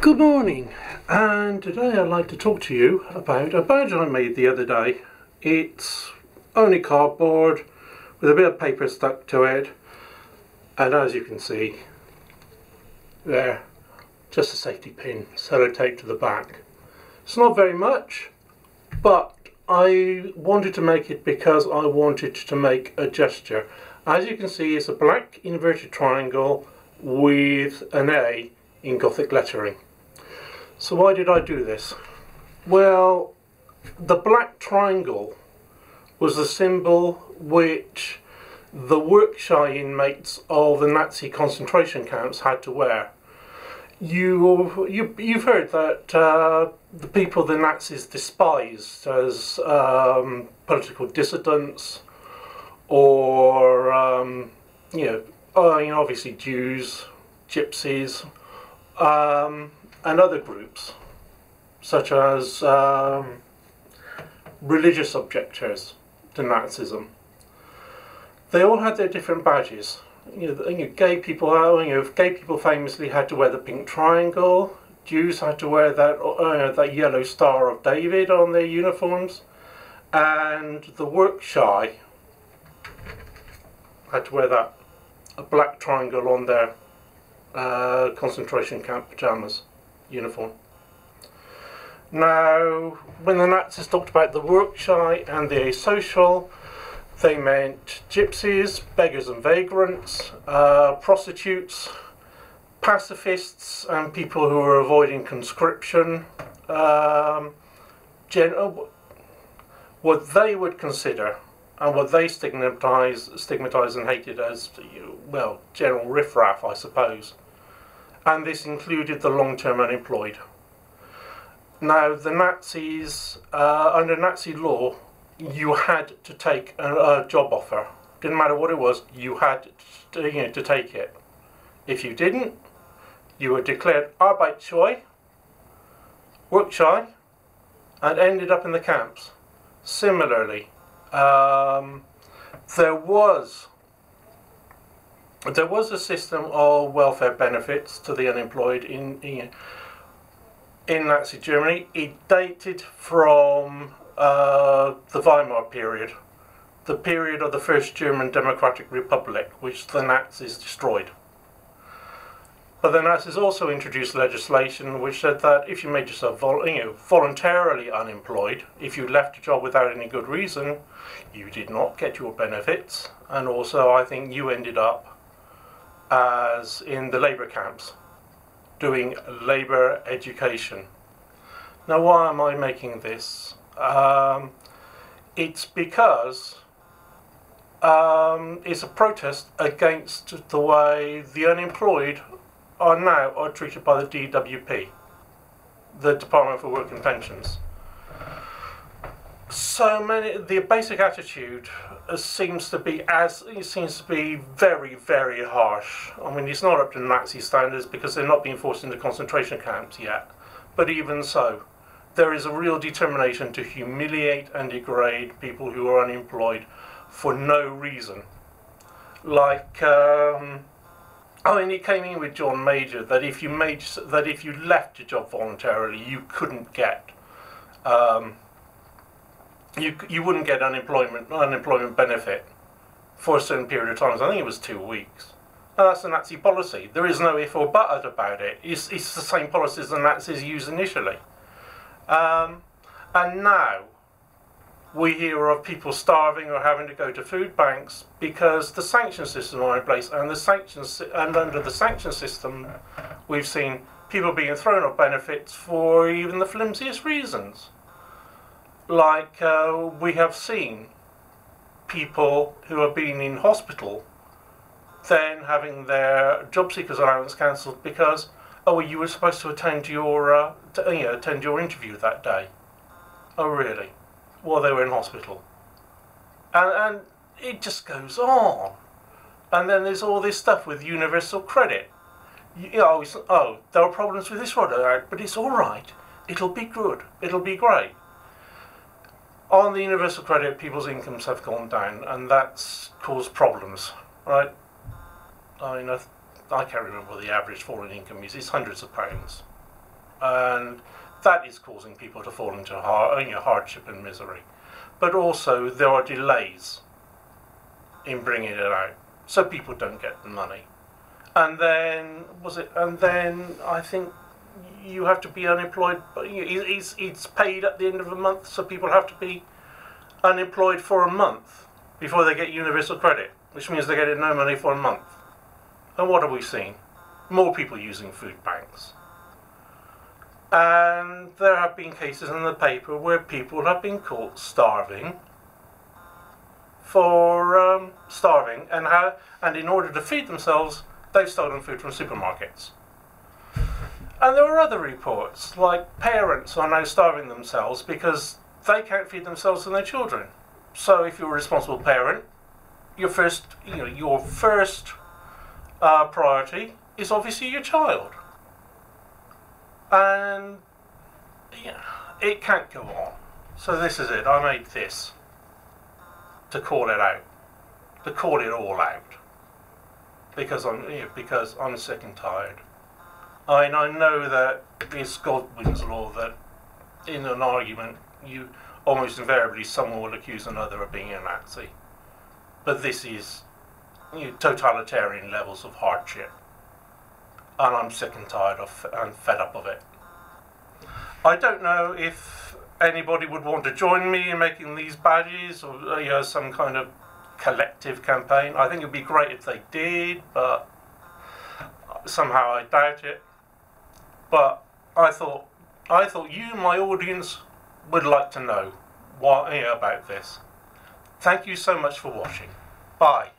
Good morning, and today I'd like to talk to you about a badge I made the other day. It's only cardboard with a bit of paper stuck to it, and as you can see there, just a safety pin, sellotape to the back. It's not very much, but I wanted to make it because I wanted to make a gesture. As you can see, it's a black inverted triangle with an A in Gothic lettering. So why did I do this? Well, the black triangle was the symbol which the workshy inmates of the Nazi concentration camps had to wear. You've heard that the people the Nazis despised as political dissidents, or obviously Jews, gypsies, and other groups, such as religious objectors to Nazism. They all had their different badges. Gay people famously had to wear the pink triangle. Jews had to wear that yellow Star of David on their uniforms, and the workshy had to wear a black triangle on their concentration camp pyjamas uniform. Now, when the Nazis talked about the workshy and the Asocial, they meant gypsies, beggars and vagrants, prostitutes, pacifists, and people who were avoiding conscription. What they would consider and what they stigmatise and hated as, well, general riffraff, I suppose. And this included the long-term unemployed. Now, the Nazis, under Nazi law, you had to take a job offer. Didn't matter what it was, you had to take it. If you didn't, you were declared Arbeitscheu, workshy, and ended up in the camps. Similarly, there was a system of welfare benefits to the unemployed in Nazi Germany. It dated from the Weimar period, the period of the First German Democratic Republic, which the Nazis destroyed. But the Nazis also introduced legislation which said that if you made yourself voluntarily unemployed, if you left a job without any good reason, you did not get your benefits, and also I think you ended up as in the labour camps, doing labour education. Now, why am I making this? It's because it's a protest against the way the unemployed are treated by the DWP, the Department for Work and Pensions. The basic attitude seems to be very, very harsh. I mean, it's not up to Nazi standards because they're not being forced into concentration camps yet. But even so, there is a real determination to humiliate and degrade people who are unemployed for no reason. Like, it came in with John Major that if you left your job voluntarily, you couldn't get. You wouldn't get unemployment benefit for a certain period of time. I think it was 2 weeks. And that's the Nazi policy. There is no if or but about it. It's the same policies the Nazis used initially. And now we hear of people starving or having to go to food banks because the sanction system are in place, and under the sanction system we've seen people being thrown off benefits for even the flimsiest reasons. Like we have seen people who have been in hospital then having their job seekers allowance cancelled because you were supposed to attend your interview that day. Oh really? Well, they were in hospital, and it just goes on. And then there's all this stuff with universal credit. There are problems with this product, but it's all right. It'll be good. It'll be great. On the universal credit, people's incomes have gone down, and that's caused problems, right? I mean, I can't remember what the average falling income is. It's hundreds of pounds. and that is causing people to fall into hardship and misery. But also there are delays in bringing it out, so people don't get the money. And then I think you have to be unemployed, but it's paid at the end of the month, so people have to be unemployed for a month before they get universal credit, which means they're getting no money for a month. And what have we seen? More people using food banks. And there have been cases in the paper where people have been caught starving and in order to feed themselves, they've stolen food from supermarkets. And there are other reports, like parents are now starving themselves because they can't feed themselves and their children. So if you're a responsible parent, your first priority is obviously your child. And it can't go on. So this is it. I made this to call it out, to call it all out, because I'm sick and tired. I know that it's Godwin's law that in an argument, you almost invariably someone will accuse another of being a Nazi. But this is totalitarian levels of hardship, and I'm sick and tired of and fed up of it. I don't know if anybody would want to join me in making these badges, or some kind of collective campaign. I think it'd be great if they did, but somehow I doubt it. But I thought you, my audience, would like to know about this. Thank you so much for watching. Bye.